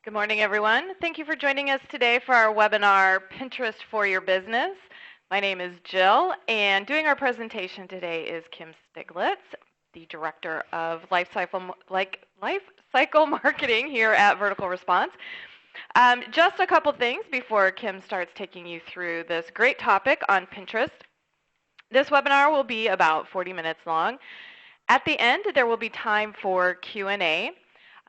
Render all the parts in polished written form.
Good morning, everyone. Thank you for joining us today for our webinar, Pinterest for Your Business. My name is Jill, and doing our presentation today is Kim Stiglitz, the Director of Life Cycle Marketing here at Vertical Response. Just a couple things before Kim starts taking you through this great topic on Pinterest. This webinar will be about 40 minutes long. At the end, there will be time for Q&A.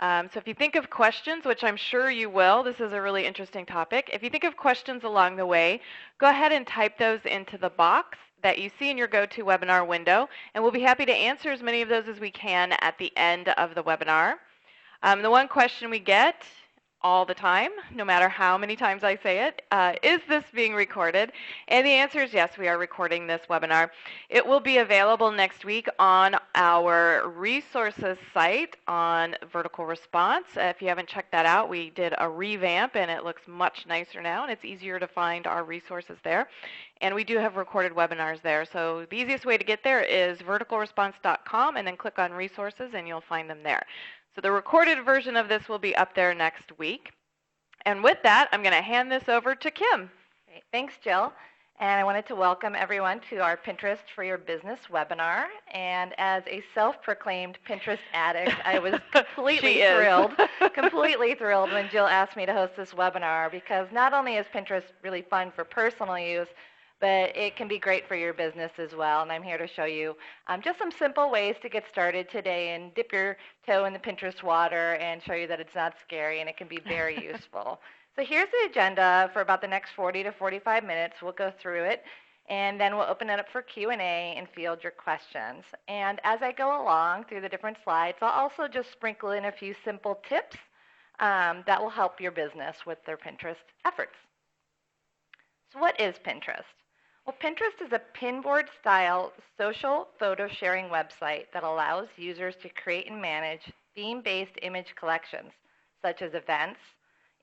So if you think of questions, which I'm sure you will, this is a really interesting topic. If you think of questions along the way, go ahead and type those into the box that you see in your GoToWebinar window, and we'll be happy to answer as many of those as we can at the end of the webinar. The one question we get all the time, no matter how many times I say it, is this being recorded? And the answer is yes, we are recording this webinar. It will be available next week on our resources site on Vertical Response. If you haven't checked that out, we did a revamp and it looks much nicer now and it's easier to find our resources there. And we do have recorded webinars there. So the easiest way to get there is verticalresponse.com and then click on resources and you'll find them there. So the recorded version of this will be up there next week. And with that, I'm going to hand this over to Kim. Great. Thanks, Jill. And I wanted to welcome everyone to our Pinterest for Your Business webinar. And as a self-proclaimed Pinterest addict, I was completely thrilled when Jill asked me to host this webinar, because not only is Pinterest really fun for personal use, but it can be great for your business as well. And I'm here to show you just some simple ways to get started today and dip your toe in the Pinterest water and show you that it's not scary and it can be very useful. So here's the agenda for about the next 40 to 45 minutes. We'll go through it, and then we'll open it up for Q&A and field your questions. And as I go along through the different slides, I'll also just sprinkle in a few simple tips that will help your business with their Pinterest efforts. So what is Pinterest? Well, Pinterest is a pinboard-style social photo sharing website that allows users to create and manage theme-based image collections, such as events,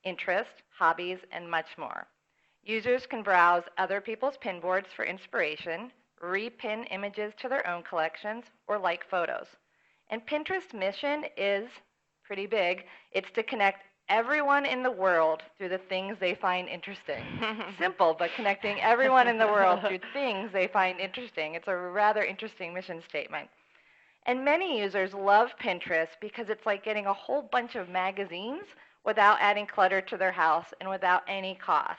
interests, hobbies, and much more. Users can browse other people's pinboards for inspiration, repin images to their own collections, or like photos. And Pinterest's mission is pretty big. It's to connect everyone in the world through the things they find interesting. Simple, but connecting everyone in the world through things they find interesting. It's a rather interesting mission statement. And many users love Pinterest because it's like getting a whole bunch of magazines without adding clutter to their house and without any cost.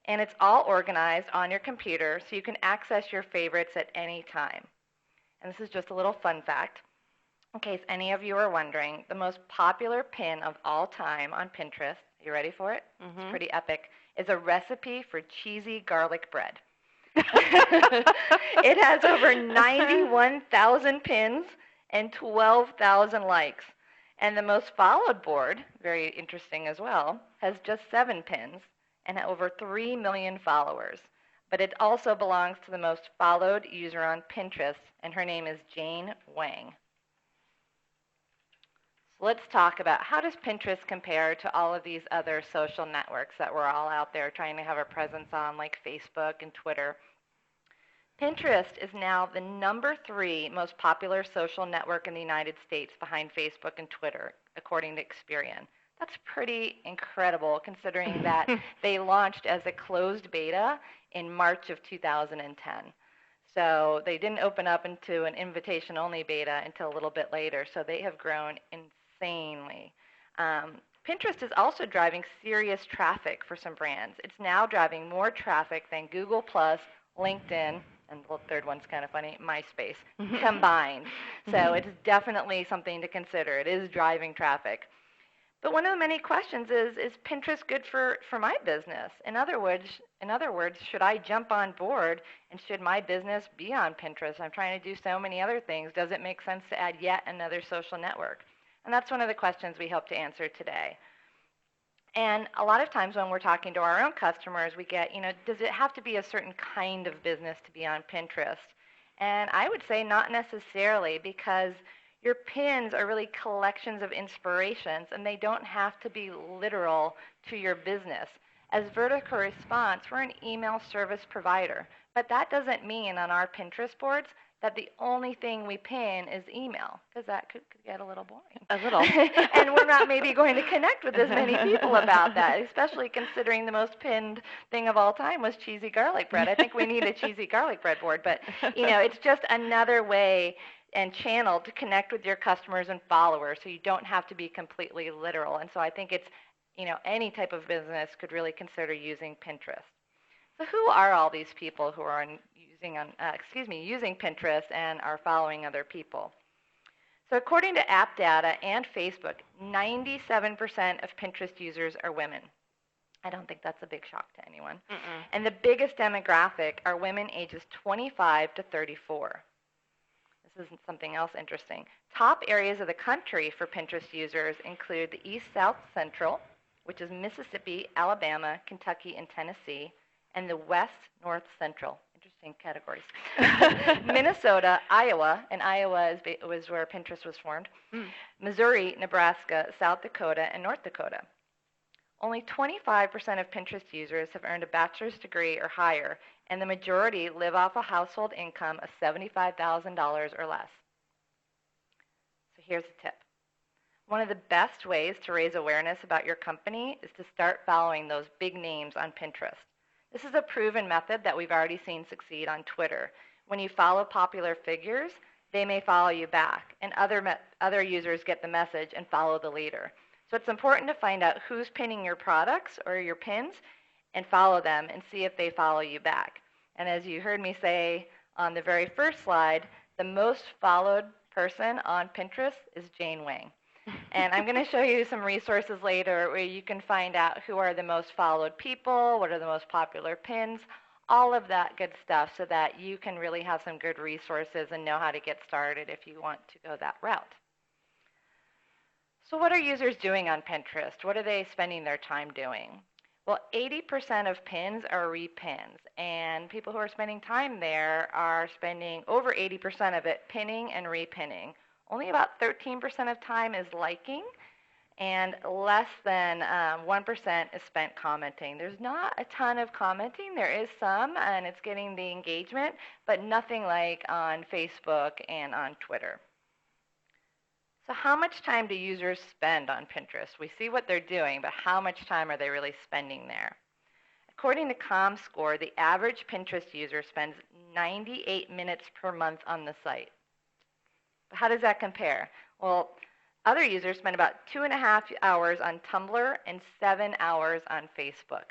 And it's all organized on your computer so you can access your favorites at any time. And this is just a little fun fact. In case any of you are wondering, the most popular pin of all time on Pinterest, are you ready for it? Mm-hmm. It's pretty epic, is a recipe for cheesy garlic bread. It has over 91,000 pins and 12,000 likes. And the most followed board, very interesting as well, has just 7 pins and over 3 million followers. But it also belongs to the most followed user on Pinterest, and her name is Jane Wang. So let's talk about, how does Pinterest compare to all of these other social networks that we're all out there trying to have a presence on, like Facebook and Twitter? Pinterest is now the #3 most popular social network in the United States, behind Facebook and Twitter, according to Experian. That's pretty incredible, considering that they launched as a closed beta in March of 2010. So they didn't open up into an invitation-only beta until a little bit later, so they have grown insanely. Pinterest is also driving serious traffic for some brands. It's now driving more traffic than Google+, LinkedIn, and the third one's kind of funny, MySpace, combined. So it's definitely something to consider. It is driving traffic. But one of the many questions is Pinterest good for my business? In other words, should I jump on board, and should my business be on Pinterest? I'm trying to do so many other things. Does it make sense to add yet another social network? And that's one of the questions we hope to answer today. And a lot of times when we're talking to our own customers, we get, does it have to be a certain kind of business to be on Pinterest? And I would say not necessarily, because your pins are really collections of inspirations, and they don't have to be literal to your business. As Vertical Response, we're an email service provider, but that doesn't mean on our Pinterest boards that the only thing we pin is email, because that could get a little boring. A little. And we're not maybe going to connect with as many people about that, especially considering the most pinned thing of all time was cheesy garlic bread. I think we need a cheesy garlic bread board, but it's just another way and channel to connect with your customers and followers, so you don't have to be completely literal. And so I think it's, any type of business could really consider using Pinterest. So who are all these people who are using Pinterest and are following other people? So according to App Data and Facebook, 97% of Pinterest users are women. I don't think that's a big shock to anyone. And the biggest demographic are women ages 25 to 34. This is something else interesting. Top areas of the country for Pinterest users include the East, South, Central, which is Mississippi, Alabama, Kentucky, and Tennessee, and the West, North, Central. Interesting categories. Minnesota, Iowa, and Iowa was where Pinterest was formed, Missouri, Nebraska, South Dakota, and North Dakota. Only 25% of Pinterest users have earned a bachelor's degree or higher, and the majority live off a household income of $75,000 or less. So here's a tip. One of the best ways to raise awareness about your company is to start following those big names on Pinterest. This is a proven method that we've already seen succeed on Twitter. When you follow popular figures, they may follow you back, and other users get the message and follow the leader. So it's important to find out who's pinning your products or your pins and follow them and see if they follow you back. And as you heard me say on the very first slide, the most followed person on Pinterest is Jane Wang. And I'm going to show you some resources later where you can find out who are the most followed people, what are the most popular pins, all of that good stuff, so that you can really have some good resources and know how to get started if you want to go that route. So what are users doing on Pinterest? What are they spending their time doing? Well, 80% of pins are repins, and people who are spending time there are spending over 80% of it pinning and repinning. Only about 13% of time is liking, and less than 1% is spent commenting. There's not a ton of commenting. There is some, and it's getting the engagement, but nothing like on Facebook and on Twitter. So how much time do users spend on Pinterest? We see what they're doing, but how much time are they really spending there? According to ComScore, the average Pinterest user spends 98 minutes per month on the site. But how does that compare? Well, other users spend about 2.5 hours on Tumblr and 7 hours on Facebook.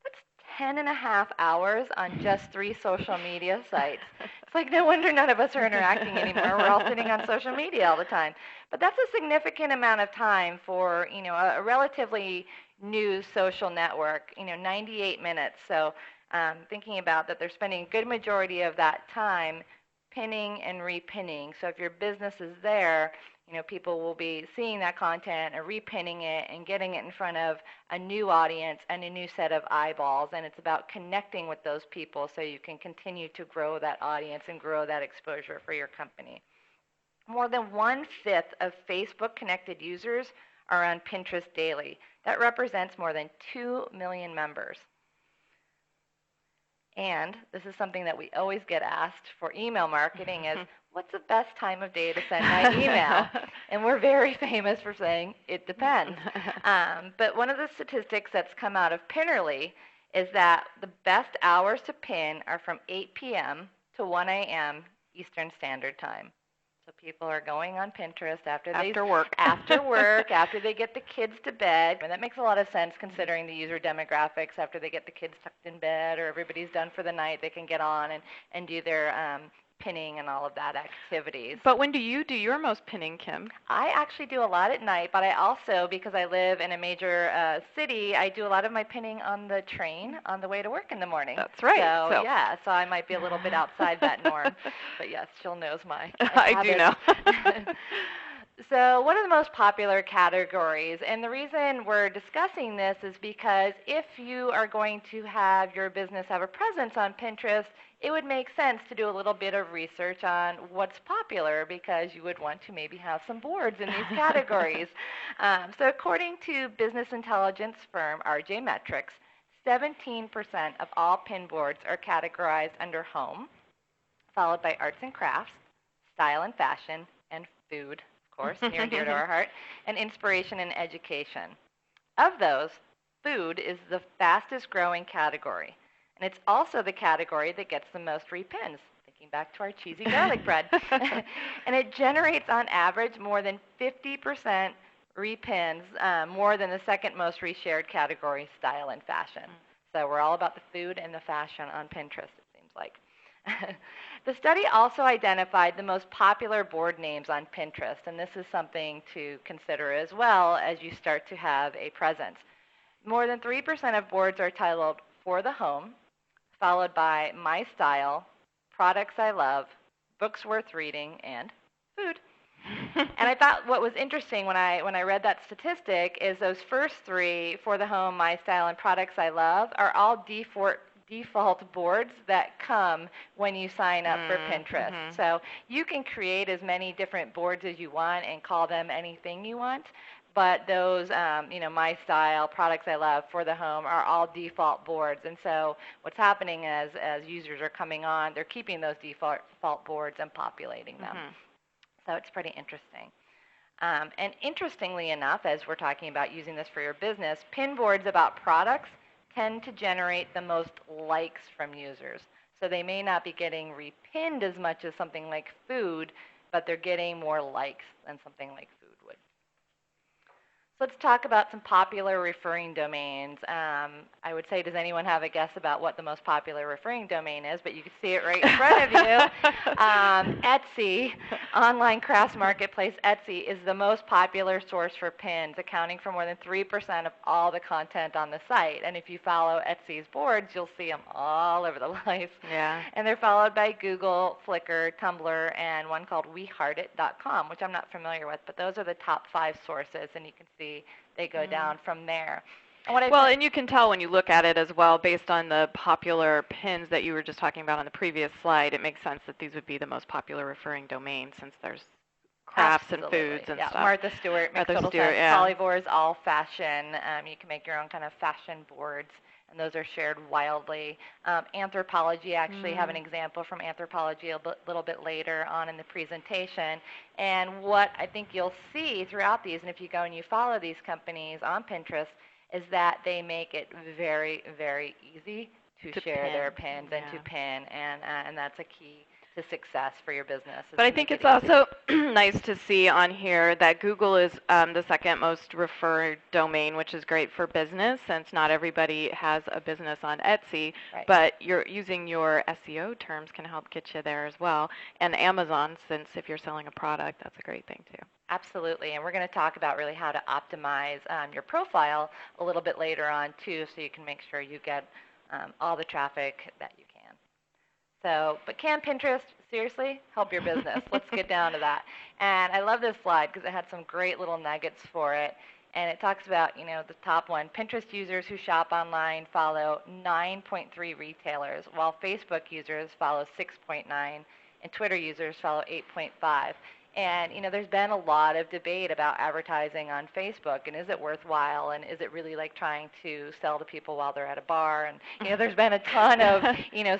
That's 10.5 hours on just 3 social media sites. It's like no wonder none of us are interacting anymore. We're all sitting on social media all the time. But that's a significant amount of time for, a relatively new social network, 98 minutes. So thinking about that, they're spending a good majority of that time pinning and repinning. So if your business is there, people will be seeing that content and repinning it and getting it in front of a new audience and a new set of eyeballs. And it's about connecting with those people so you can continue to grow that audience and grow that exposure for your company. More than 1/5 of Facebook connected users are on Pinterest daily. That represents more than 2 million members. And this is something that we always get asked for email marketing is, what's the best time of day to send my email? And we're very famous for saying, it depends. But one of the statistics that's come out of Pinnerly is that the best hours to pin are from 8 p.m. to 1 a.m. Eastern Standard Time. So people are going on Pinterest after work, after they get the kids to bed. And that makes a lot of sense considering the user demographics. After they get the kids tucked in bed or everybody's done for the night, they can get on and do their pinning and all of that activities. But when do you do your most pinning, Kim? I actually do a lot at night, but I also, because I live in a major city, I do a lot of my pinning on the train on the way to work in the morning. That's right. So I might be a little bit outside that norm. But yes, Jill knows my I do know. So what are the most popular categories? And the reason we're discussing this is because if you are going to have your business have a presence on Pinterest, it would make sense to do a little bit of research on what's popular because you would want to maybe have some boards in these categories. So according to business intelligence firm RJ Metrics, 17% of all pin boards are categorized under home, followed by arts and crafts, style and fashion, and food, of course, near and dear to our heart, and inspiration and education. Of those, food is the fastest growing category, and it's also the category that gets the most repins, thinking back to our cheesy garlic bread. And it generates on average more than 50% repins, more than the second most reshared category, style and fashion. So we're all about the food and the fashion on Pinterest, it seems like. The study also identified the most popular board names on Pinterest, and this is something to consider as well as you start to have a presence. More than 3% of boards are titled For the Home, followed by My Style, Products I Love, Books Worth Reading, and Food. And I thought what was interesting when I read that statistic is those first three, For the Home, My Style, and Products I Love, are all default boards that come when you sign up for Pinterest. So you can create as many different boards as you want and call them anything you want, but those, My Style, Products I Love, For the Home are all default boards. And so what's happening as users are coming on, they're keeping those default boards and populating them. So it's pretty interesting. And interestingly enough, as we're talking about using this for your business, pin boards about products tend to generate the most likes from users. So they may not be getting repinned as much as something like food, but they're getting more likes than something like food would. So let's talk about some popular referring domains. I would say, does anyone have a guess about what the most popular referring domain is? But you can see it right in front of you. Etsy, online crafts marketplace Etsy, is the most popular source for pins, accounting for more than 3% of all the content on the site. And if you follow Etsy's boards, you'll see them all over the place. Yeah. And they're followed by Google, Flickr, Tumblr, and one called WeHeartIt.com, which I'm not familiar with, but those are the top 5 sources, and you can see they go down from there. And you can tell when you look at it as well, based on the popular pins that you were just talking about on the previous slide, it makes sense that these would be the most popular referring domains since there's crafts and foods and stuff. Martha Stewart makes total sense. Polyvore is all fashion. You can make your own kind of fashion boards, and those are shared wildly. Anthropologie, actually have an example from Anthropologie a little bit later on in the presentation. And what I think you'll see throughout these, and if you go and you follow these companies on Pinterest, is that they make it very, very easy to share their pins and to pin, and that's a key to success for your business. But I think it's also nice to see on here that Google is the second most referred domain, which is great for business since not everybody has a business on Etsy, but you're using your SEO terms can help get you there as well. And Amazon, since if you're selling a product, that's a great thing too. Absolutely, and we're going to talk about really how to optimize your profile a little bit later on too, so you can make sure you get all the traffic that you can. So, but can Pinterest seriously help your business? Let's get down to that. And I love this slide because it had some great little nuggets for it. And it talks about, the top one, Pinterest users who shop online follow 9.3 retailers, while Facebook users follow 6.9, and Twitter users follow 8.5. And, there's been a lot of debate about advertising on Facebook, and is it worthwhile, and is it really like trying to sell to people while they're at a bar? And, there's been a ton of,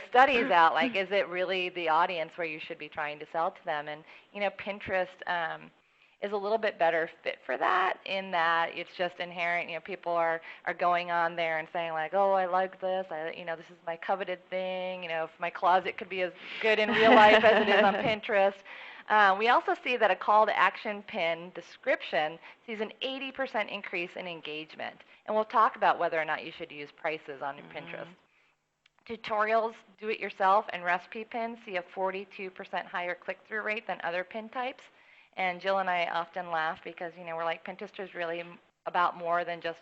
studies out, like, is it really the audience where you should be trying to sell to them? And, Pinterest is a little bit better fit for that in that it's just inherent. People are going on there and saying like, oh, I like this. This is my coveted thing. If my closet could be as good in real life as it is on Pinterest. We also see that a call to action pin description sees an 80% increase in engagement. And we'll talk about whether or not you should use prices on your Pinterest. Tutorials, do-it-yourself, and recipe pins see a 42% higher click-through rate than other pin types. And Jill and I often laugh because, we're like, Pinterest is really about more than just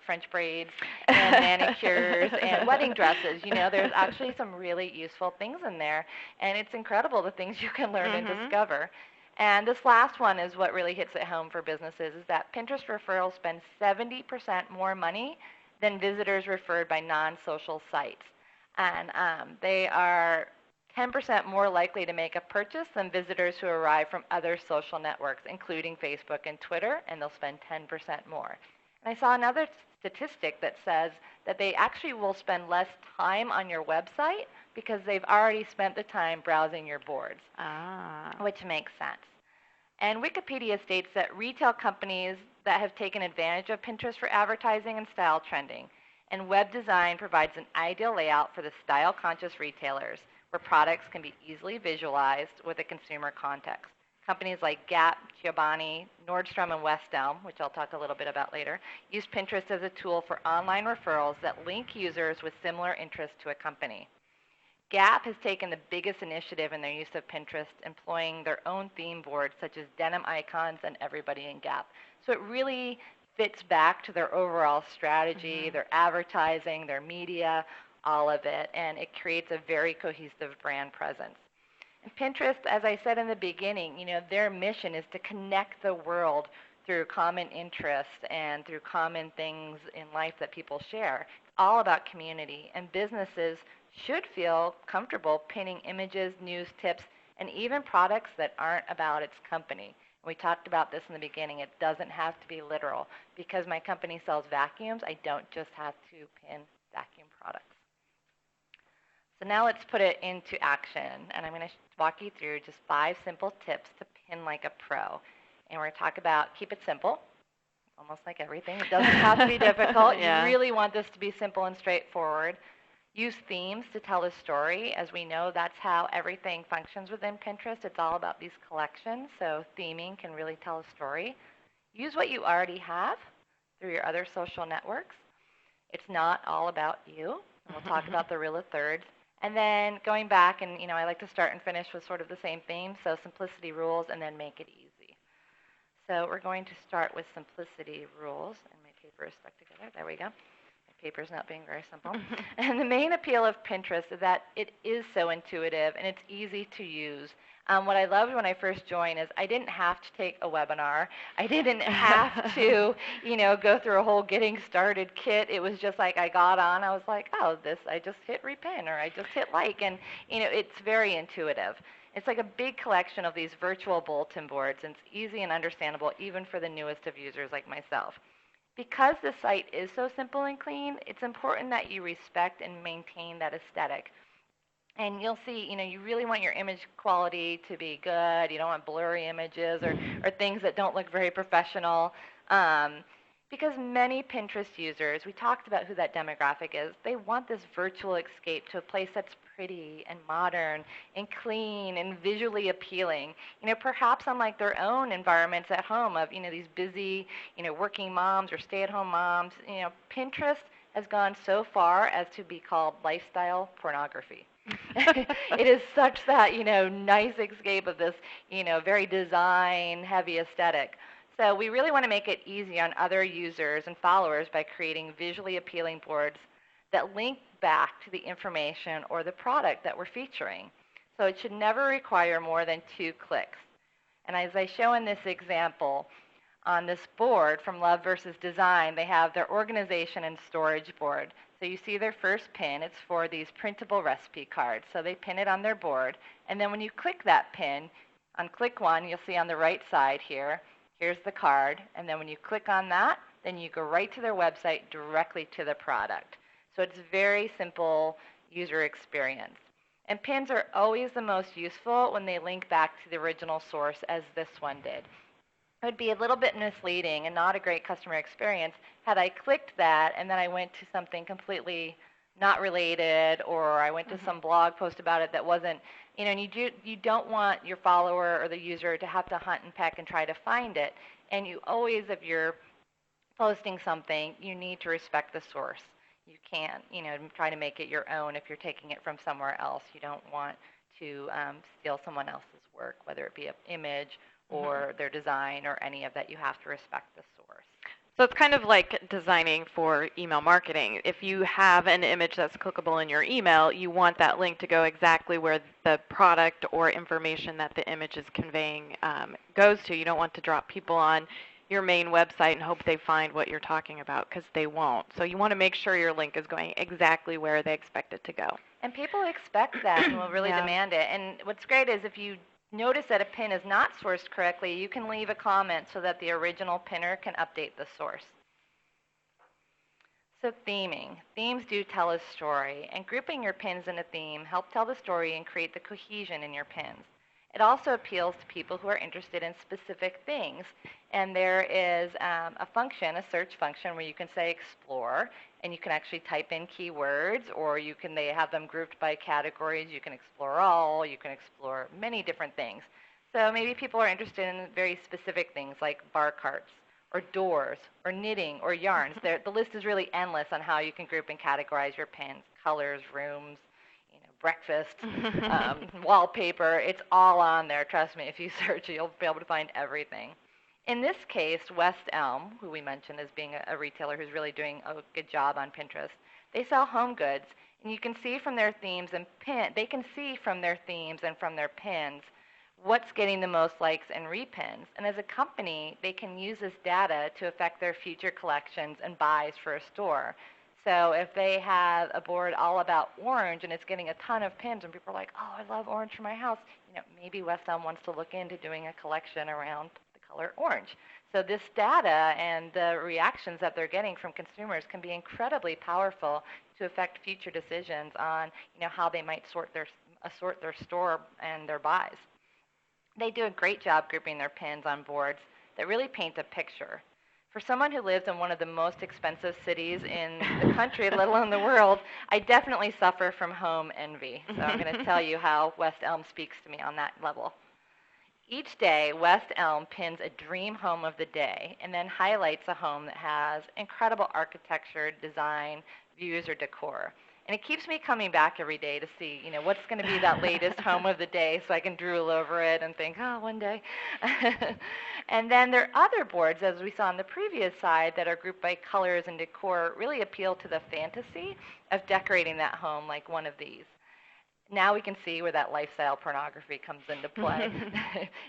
French braids and manicures and wedding dresses. There's actually some really useful things in there, and it's incredible the things you can learn and discover. And this last one is what really hits it home for businesses, is that Pinterest referrals spend 70% more money than visitors referred by non-social sites. And they are 10% more likely to make a purchase than visitors who arrive from other social networks, including Facebook and Twitter, and they'll spend 10% more. And I saw another statistic that says that they actually will spend less time on your website because they've already spent the time browsing your boards, which makes sense. And Wikipedia states that retail companies that have taken advantage of Pinterest for advertising and style trending, and web design provides an ideal layout for the style-conscious retailers where products can be easily visualized with a consumer context. Companies like Gap, Giovanni, Nordstrom, and West Elm, which I'll talk a little bit about later, use Pinterest as a tool for online referrals that link users with similar interests to a company. Gap has taken the biggest initiative in their use of Pinterest, employing their own theme boards such as denim icons and everybody in Gap. So it really fits back to their overall strategy, their advertising, their media, all of it, and it creates a very cohesive brand presence. And Pinterest, as I said in the beginning, their mission is to connect the world through common interests and through common things in life that people share. It's all about community, and businesses should feel comfortable pinning images, news, tips, and even products that aren't about its company. We talked about this in the beginning. It doesn't have to be literal. Because my company sells vacuums, I don't just have to pin vacuum products. So now let's put it into action, and I'm going to walk you through just 5 simple tips to pin like a pro. And we're going to talk about keep it simple, almost like everything. It doesn't have to be difficult. You really want this to be simple and straightforward. Use themes to tell a story. As we know, that's how everything functions within Pinterest. It's all about these collections, so theming can really tell a story. Use what you already have through your other social networks. It's not all about you. And we'll talk about the rule of thirds. And then going back, and I like to start and finish with sort of the same theme, so simplicity rules, and then make it easy. So we're going to start with simplicity rules, and my paper is stuck together. There we go. Paper's not being very simple. And the main appeal of Pinterest is that it is so intuitive and it's easy to use. What I loved when I first joined is I didn't have to take a webinar. I didn't have to, go through a whole getting started kit. It was just like I got on. I was like, oh, I just hit repin or I just hit like. And, it's very intuitive. It's like a big collection of these virtual bulletin boards, and it's easy and understandable even for the newest of users like myself. Because the site is so simple and clean, it's important that you respect and maintain that aesthetic. And you'll see, you really want your image quality to be good. You don't want blurry images or things that don't look very professional. Because many Pinterest users, we talked about who that demographic is, they want this virtual escape to a place that's pretty and modern and clean and visually appealing. Perhaps unlike their own environments at home of, these busy, working moms or stay-at-home moms, Pinterest has gone so far as to be called lifestyle pornography. It is such that, nice escape of this, very design-heavy aesthetic. So we really want to make it easy on other users and followers by creating visually appealing boards that link back to the information or the product that we're featuring. So it should never require more than 2 clicks. And as I show in this example, on this board from Love versus Design, they have their organization and storage board. So you see their first pin. It's for these printable recipe cards. So they pin it on their board. And then when you click that pin, on click 1, you'll see on the right side here, here's the card. And then when you click on that, then you go right to their website directly to the product. So it's very simple user experience. And pins are always the most useful when they link back to the original source, as this one did. It would be a little bit misleading and not a great customer experience had I clicked that and then I went to something completely not related, or I went to some blog post about it that wasn't, and you don't want your follower or the user to have to hunt and peck and try to find it. And you always, if you're posting something, you need to respect the source. You can't, try to make it your own if you're taking it from somewhere else. You don't want to steal someone else's work, whether it be an image or their design or any of that. You have to respect the source. So it's kind of like designing for email marketing. If you have an image that's clickable in your email, you want that link to go exactly where the product or information that the image is conveying goes to. You don't want to drop people on your main website and hope they find what you're talking about, because they won't. So you want to make sure your link is going exactly where they expect it to go. And people expect that and will really demand it. And what's great is if you notice that a pin is not sourced correctly, you can leave a comment so that the original pinner can update the source. So theming. Themes do tell a story, and grouping your pins in a theme helps tell the story and create the cohesion in your pins. It also appeals to people who are interested in specific things, and there is a function, a search function, where you can say explore, and you can actually type in keywords, or they have them grouped by categories. You can explore all, you can explore many different things. So maybe people are interested in very specific things like bar carts, or doors, or knitting, or yarns. The list is really endless on how you can group and categorize your pins, colors, rooms, breakfast, wallpaper. It's all on there. Trust me, if you search, you'll be able to find everything. In this case, West Elm, who we mentioned as being a retailer who's really doing a good job on Pinterest, they sell home goods, and you can see from their themes and they can see from their themes and from their pins what's getting the most likes and repins. And as a company, they can use this data to affect their future collections and buys for a store. So if they have a board all about orange and it's getting a ton of pins and people are like, oh, I love orange for my house, maybe West Elm wants to look into doing a collection around the color orange. So this data and the reactions that they're getting from consumers can be incredibly powerful to affect future decisions on how they might sort their store and their buys. They do a great job grouping their pins on boards that really paint a picture. For someone who lives in one of the most expensive cities in the country, let alone the world, I definitely suffer from home envy. So I'm going to tell you how West Elm speaks to me on that level. Each day, West Elm pins a dream home of the day and then highlights a home that has incredible architecture, design, views, or decor. And it keeps me coming back every day to see, what's going to be that latest home of the day so I can drool over it and think, oh, one day. And then there are other boards, as we saw on the previous side, that are grouped by colors and decor, really appeal to the fantasy of decorating that home like one of these. Now we can see where that lifestyle pornography comes into play,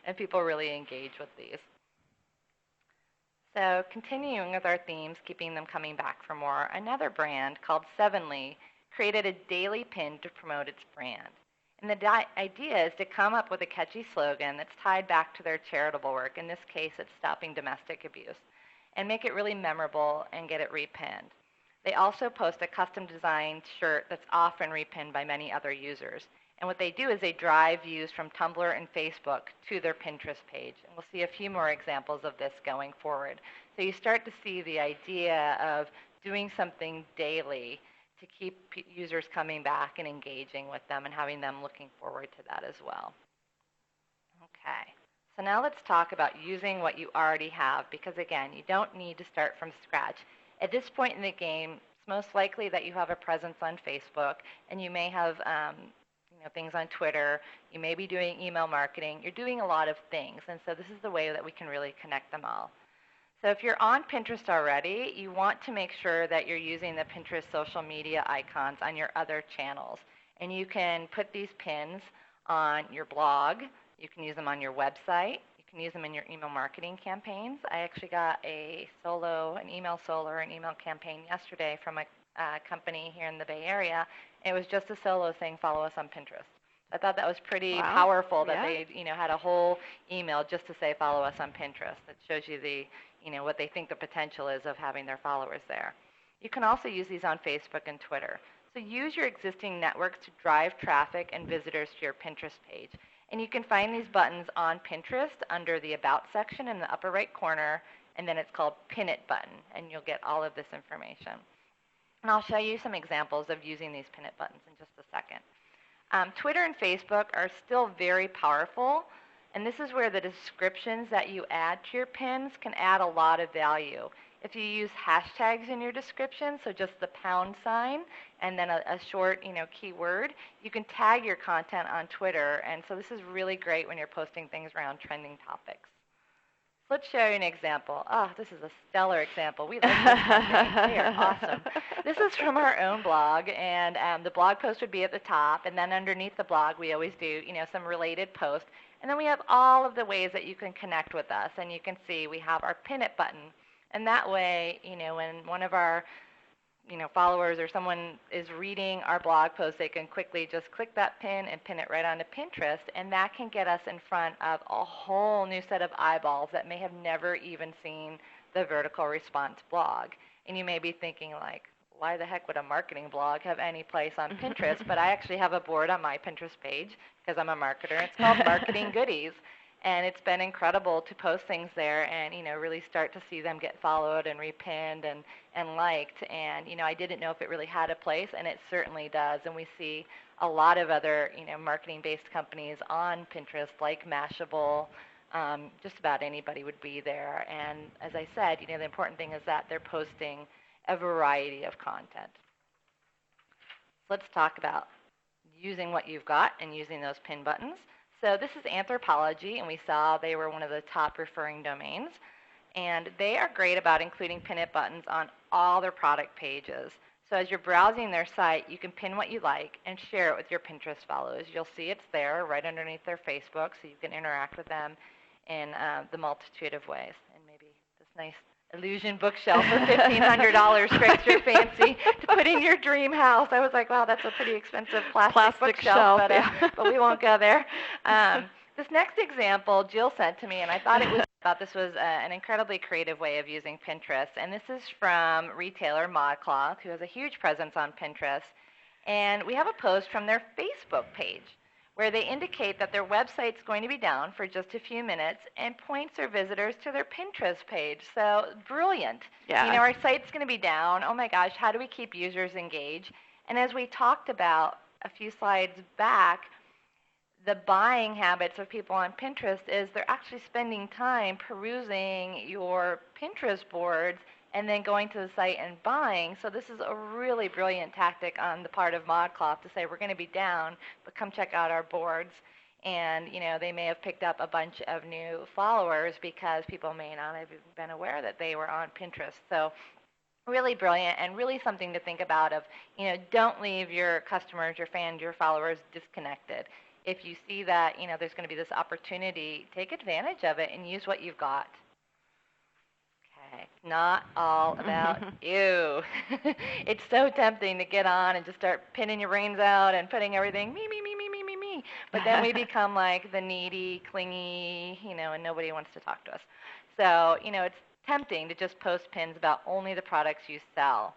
and people really engage with these. So continuing with our themes, keeping them coming back for more, another brand called Sevenly created a daily pin to promote its brand. And the idea is to come up with a catchy slogan that's tied back to their charitable work. In this case, it's stopping domestic abuse, and make it really memorable and get it repinned. They also post a custom designed shirt that's often repinned by many other users. And what they do is they drive views from Tumblr and Facebook to their Pinterest page. And we'll see a few more examples of this going forward. So you start to see the idea of doing something daily to keep users coming back and engaging with them and having them looking forward to that as well. Okay, so now let's talk about using what you already have, because again, you don't need to start from scratch. At this point in the game, it's most likely that you have a presence on Facebook, and you may have things on Twitter. You may be doing email marketing. You're doing a lot of things, and so this is the way that we can really connect them all. So if you're on Pinterest already, you want to make sure that you're using the Pinterest social media icons on your other channels. And you can put these pins on your blog. You can use them on your website. You can use them in your email marketing campaigns. I actually got an email campaign yesterday from a company here in the Bay Area. It was just a solo saying, follow us on Pinterest. I thought that was pretty powerful that they had a whole email just to say, follow us on Pinterest. It shows you what they think the potential is of having their followers there. You can also use these on Facebook and Twitter. So use your existing networks to drive traffic and visitors to your Pinterest page. And you can find these buttons on Pinterest under the About section in the upper right corner, and then it's called Pin It button, and you'll get all of this information. And I'll show you some examples of using these Pin It buttons in just a second. Twitter and Facebook are still very powerful, and this is where the descriptions that you add to your pins can add a lot of value. If you use hashtags in your description, so just the #, and then a short keyword, you can tag your content on Twitter, and so this is really great when you're posting things around trending topics. So let's show you an example. Oh, this is a stellar example. We like this campaign. They are awesome. This is from our own blog, and the blog post would be at the top, and then underneath the blog we always do some related posts. And then we have all of the ways that you can connect with us, and you can see we have our Pin It button. And that way, when one of our followers or someone is reading our blog post, they can quickly just click that pin and pin it right onto Pinterest, and that can get us in front of a whole new set of eyeballs that may have never even seen the Vertical Response blog. And you may be thinking like, why the heck would a marketing blog have any place on Pinterest? But I actually have a board on my Pinterest page because I'm a marketer. It's called Marketing Goodies. And it's been incredible to post things there and, really start to see them get followed and repinned and liked. And, I didn't know if it really had a place, and it certainly does. And we see a lot of other, marketing-based companies on Pinterest like Mashable. Just about anybody would be there. And as I said, the important thing is that they're posting a variety of content. Let's talk about using what you've got and using those pin buttons. So this is Anthropologie, and we saw they were one of the top referring domains. And they are great about including pin it buttons on all their product pages. So as you're browsing their site, you can pin what you like and share it with your Pinterest followers. You'll see it's there right underneath their Facebook, so you can interact with them in the multitude of ways. And maybe this nice Illusion bookshelf for $1,500 strikes your fancy to put in your dream house. I was like, wow, that's a pretty expensive plastic bookshelf, but we won't go there. This next example Jill sent to me, and I thought this was an incredibly creative way of using Pinterest. And this is from retailer ModCloth, who has a huge presence on Pinterest. And we have a post from their Facebook page where they indicate that their website's going to be down for just a few minutes and points their visitors to their Pinterest page. So brilliant. Yeah. Our site's going to be down. Oh my gosh, how do we keep users engaged? And as we talked about a few slides back, the buying habits of people on Pinterest is they're actually spending time perusing your Pinterest boards and then going to the site and buying. So this is a really brilliant tactic on the part of ModCloth to say we're going to be down, but come check out our boards. And, they may have picked up a bunch of new followers because people may not have been aware that they were on Pinterest. So really brilliant and really something to think about of, don't leave your customers, your fans, your followers disconnected. If you see that, there's going to be this opportunity, take advantage of it and use what you've got. Okay, not all about you. It's so tempting to get on and just start pinning your brains out and putting everything, me. But then we become like the needy, clingy, and nobody wants to talk to us. So, it's tempting to just post pins about only the products you sell.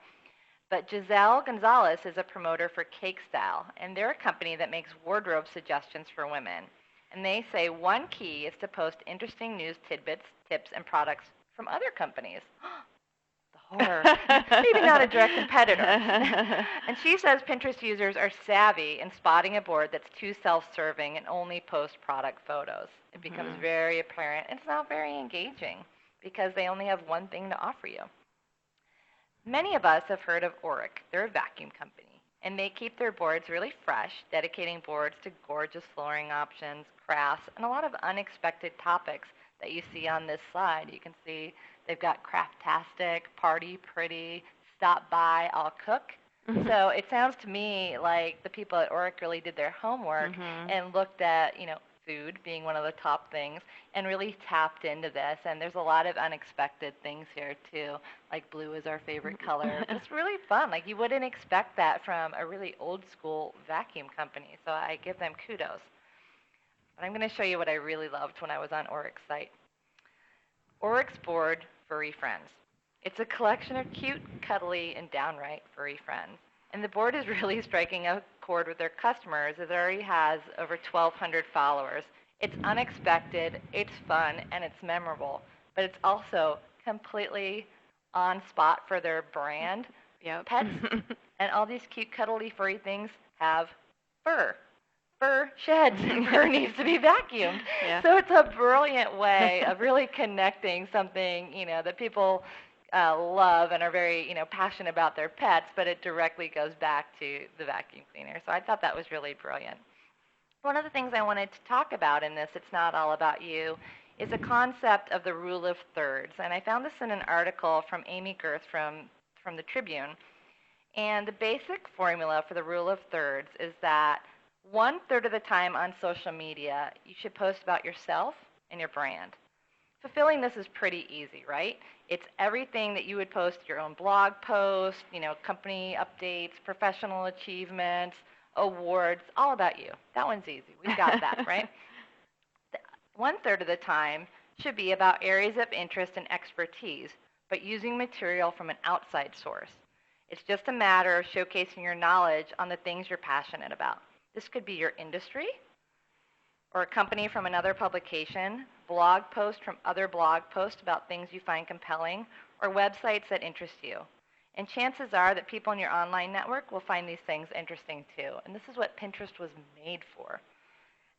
But Giselle Gonzalez is a promoter for Cake Style, and they're a company that makes wardrobe suggestions for women. And they say one key is to post interesting news tidbits, tips, and products from other companies. The horror. Maybe not a direct competitor. And she says Pinterest users are savvy in spotting a board that's too self-serving and only post product photos. It becomes very apparent. It's not very engaging because they only have one thing to offer you. Many of us have heard of Auric. They're a vacuum company, and they keep their boards really fresh, dedicating boards to gorgeous flooring options, crafts, and a lot of unexpected topics that you see on this slide. You can see they've got Craftastic, Party Pretty, Stop By, I'll Cook. So it sounds to me like the people at Auric really did their homework and looked at, food being one of the top things, and really tapped into this. And there's a lot of unexpected things here too, like blue is our favorite color. It's really fun. Like you wouldn't expect that from a really old school vacuum company. So I give them kudos. But I'm going to show you what I really loved when I was on Auric's site. Auric's board, Furry Friends. It's a collection of cute, cuddly, and downright furry friends. And the board is really striking a chord with their customers as it already has over 1,200 followers. It's unexpected, it's fun, and it's memorable. But it's also completely on spot for their brand. Pets and all these cute, cuddly, furry things have fur. Fur sheds, and fur needs to be vacuumed. So it's a brilliant way of really connecting something, that people love and are very, passionate about their pets, but it directly goes back to the vacuum cleaner. So I thought that was really brilliant. One of the things I wanted to talk about in this, it's not all about you, is a concept of the rule of thirds. And I found this in an article from Amy Girth from the Tribune. And the basic formula for the rule of thirds is that 1/3 of the time on social media, you should post about yourself and your brand. Fulfilling this is pretty easy, right? It's everything that you would post, your own blog post, company updates, professional achievements, awards, all about you. That one's easy. We've got that, right? 1/3 of the time should be about areas of interest and expertise, but using material from an outside source. It's just a matter of showcasing your knowledge on the things you're passionate about. This could be your industry, or a company from another publication, blog posts from other blog posts about things you find compelling, or websites that interest you. And chances are that people in your online network will find these things interesting too. And this is what Pinterest was made for.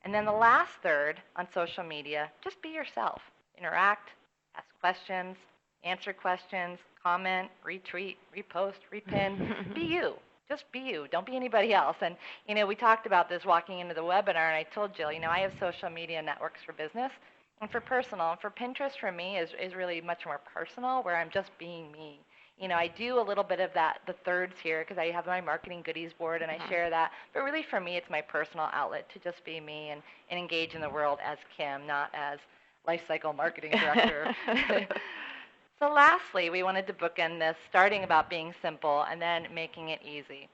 And then the last third on social media, just be yourself. Interact, ask questions, answer questions, comment, retweet, repost, repin. Be you. Just be you. Don't be anybody else. And, we talked about this walking into the webinar, and I told Jill, I have social media networks for business and for personal. And for Pinterest, for me, is really much more personal, where I'm just being me. I do a little bit of that, the thirds here, because I have my marketing goodies board and I share that. But really, for me, it's my personal outlet to just be me and engage in the world as Kim, not as Lifecycle Marketing Director. So lastly, we wanted to bookend this, starting about being simple and then making it easy.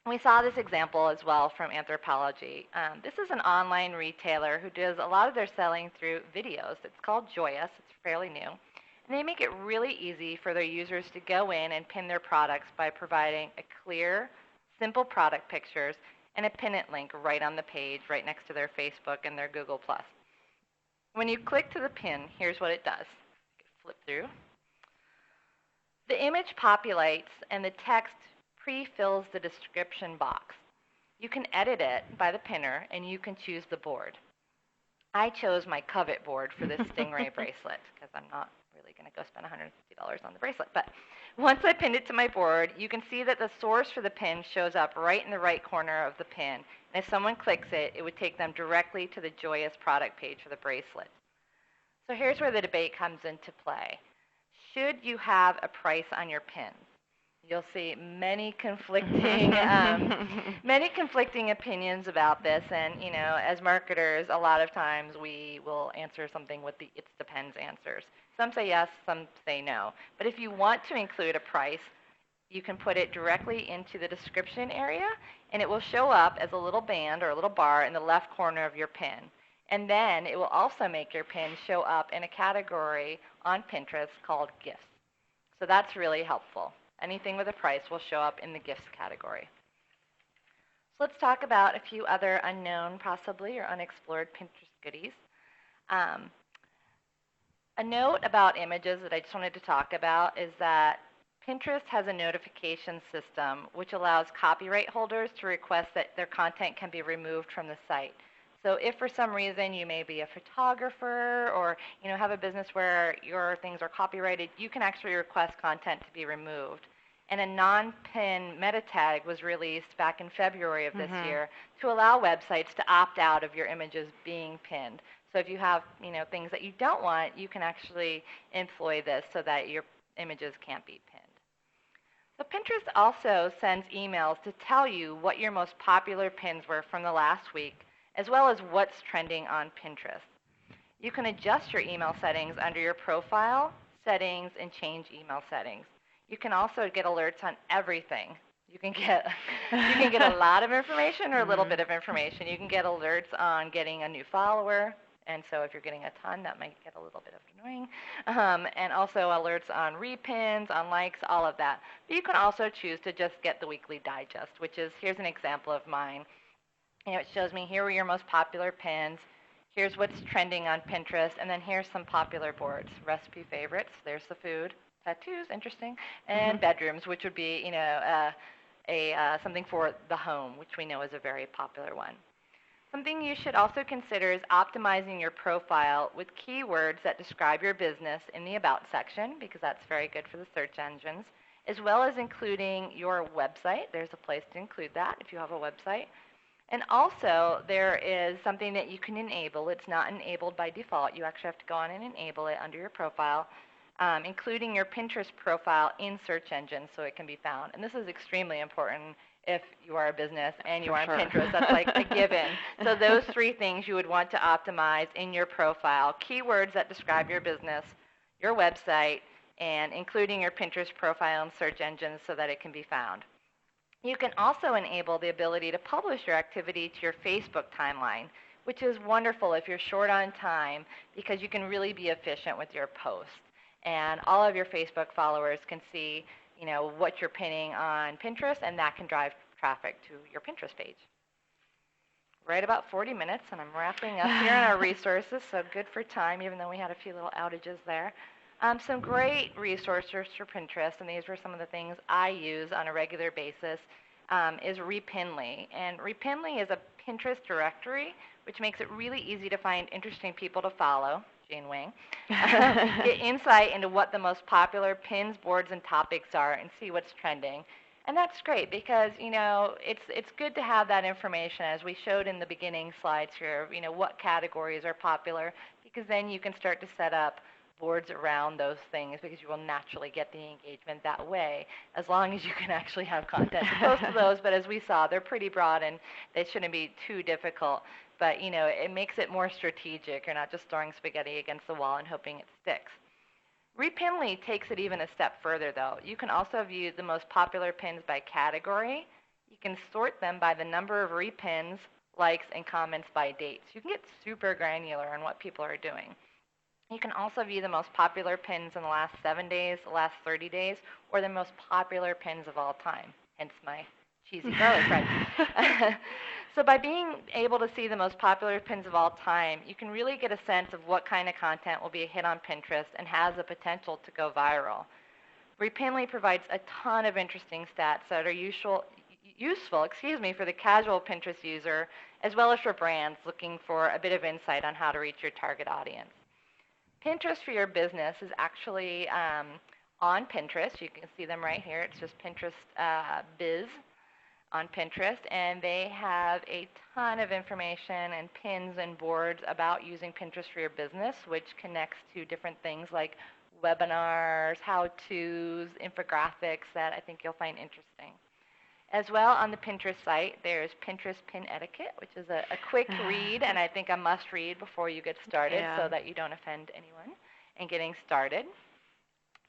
We saw this example as well from Anthropologie. This is an online retailer who does a lot of their selling through videos. It's called Joyous. It's fairly new. And they make it really easy for their users to go in and pin their products by providing a clear, simple product pictures and a pin it link right on the page, right next to their Facebook and their Google+. When you click to the pin, here's what it does. Flip through. The image populates and the text pre-fills the description box. You can edit it by the pinner and you can choose the board. I chose my Covet board for this Stingray bracelet because I'm not really going to go spend $150 on the bracelet. But once I pinned it to my board, you can see that the source for the pin shows up right in the right corner of the pin. And if someone clicks it, it would take them directly to the Joyous product page for the bracelet. So here's where the debate comes into play. Should you have a price on your pins? You'll see many conflicting opinions about this, and as marketers, a lot of times we will answer something with the "it depends" answers. Some say yes, some say no. But if you want to include a price, you can put it directly into the description area, and it will show up as a little band or a little bar in the left corner of your pin. And then it will also make your pin show up in a category on Pinterest called gifts. So that's really helpful. Anything with a price will show up in the gifts category. So let's talk about a few other unknown, possibly, or unexplored Pinterest goodies. A note about images that I just wanted to talk about is that Pinterest has a notification system which allows copyright holders to request that their content can be removed from the site. So if for some reason you may be a photographer or have a business where your things are copyrighted, you can actually request content to be removed. And a non-pin meta tag was released back in February of this year to allow websites to opt out of your images being pinned. So if you have things that you don't want, you can actually employ this so that your images can't be pinned. So Pinterest also sends emails to tell you what your most popular pins were from the last week, as well as what's trending on Pinterest. You can adjust your email settings under your profile, settings, and change email settings. You can also get alerts on everything. You can get a lot of information or a little bit of information. You can get alerts on getting a new follower, and so if you're getting a ton, that might get a little bit annoying. And also alerts on repins, on likes, all of that. But you can also choose to just get the weekly digest, which is, here's an example of mine. It shows me here are your most popular pins. Here's what's trending on Pinterest, and then here's some popular boards. Recipe favorites, there's the food. Tattoos, interesting. And bedrooms, which would be something for the home, which we know is a very popular one. Something you should also consider is optimizing your profile with keywords that describe your business in the About section, because that's very good for the search engines, as well as including your website. There's a place to include that if you have a website. And also, there is something that you can enable. It's not enabled by default. You actually have to go on and enable it under your profile, including your Pinterest profile in search engines so it can be found. And this is extremely important if you are a business and you are on Pinterest. That's like a given. So those three things you would want to optimize in your profile: keywords that describe your business, your website, and including your Pinterest profile in search engines so that it can be found. You can also enable the ability to publish your activity to your Facebook timeline, which is wonderful if you're short on time because you can really be efficient with your posts. And all of your Facebook followers can see, what you're pinning on Pinterest, and that can drive traffic to your Pinterest page. Right about 40 minutes, and I'm wrapping up here on our resources, so good for time, even though we had a few little outages there. Some great resources for Pinterest, and these were some of the things I use on a regular basis, is Repinly. And Repinly is a Pinterest directory, which makes it really easy to find interesting people to follow, Jane Wang, get insight into what the most popular pins, boards, and topics are, and see what's trending. And that's great because, it's good to have that information, as we showed in the beginning slides here, what categories are popular, because then you can start to set up boards around those things, because you will naturally get the engagement that way, as long as you can actually have content to post to those. But as we saw, they're pretty broad and they shouldn't be too difficult. But, it makes it more strategic. You're not just throwing spaghetti against the wall and hoping it sticks. Repinly takes it even a step further, though. You can also view the most popular pins by category. You can sort them by the number of repins, likes, and comments by dates. You can get super granular on what people are doing. You can also view the most popular pins in the last 7 days, the last 30 days, or the most popular pins of all time, hence my cheesy garlic bread. So by being able to see the most popular pins of all time, you can really get a sense of what kind of content will be a hit on Pinterest and has the potential to go viral. Repinly provides a ton of interesting stats that are useful for the casual Pinterest user, as well as for brands looking for a bit of insight on how to reach your target audience. Pinterest for Your Business is actually on Pinterest. You can see them right here. It's just Pinterest Biz on Pinterest, and they have a ton of information and pins and boards about using Pinterest for your business, which connects to different things like webinars, how-tos, infographics that I think you'll find interesting. As well, on the Pinterest site, there's Pinterest Pin Etiquette, which is a quick read, and I think a must-read before you get started, so that you don't offend anyone in getting started.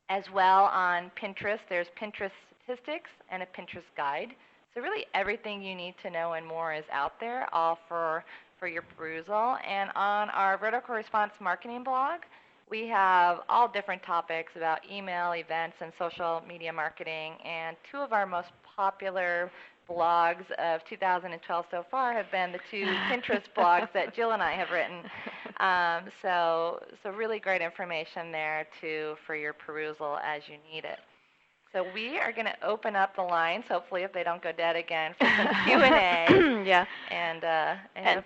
As well, on Pinterest, there's Pinterest Statistics and a Pinterest Guide. So really everything you need to know and more is out there, all for your perusal. And on our Vertical Response Marketing blog, we have all different topics about email, events, and social media marketing. And two of our most popular blogs of 2012 so far have been the two Pinterest blogs that Jill and I have written. So really great information there for your perusal as you need it. So we are going to open up the lines, hopefully, if they don't go dead again, for some Q&A. Yeah. And go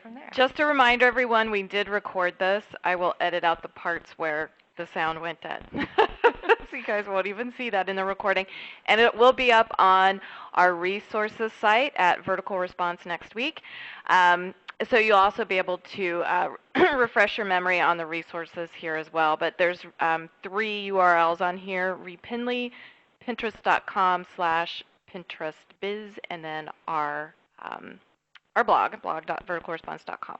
from there. Just a reminder, everyone, we did record this. I will edit out the parts where the sound went dead. So you guys won't even see that in the recording. And it will be up on our resources site at Vertical Response next week. So you'll also be able to refresh your memory on the resources here as well. But there's 3 URLs on here: Repinly, Pinterest.com/PinterestBiz, and then our blog, blog.verticalresponse.com.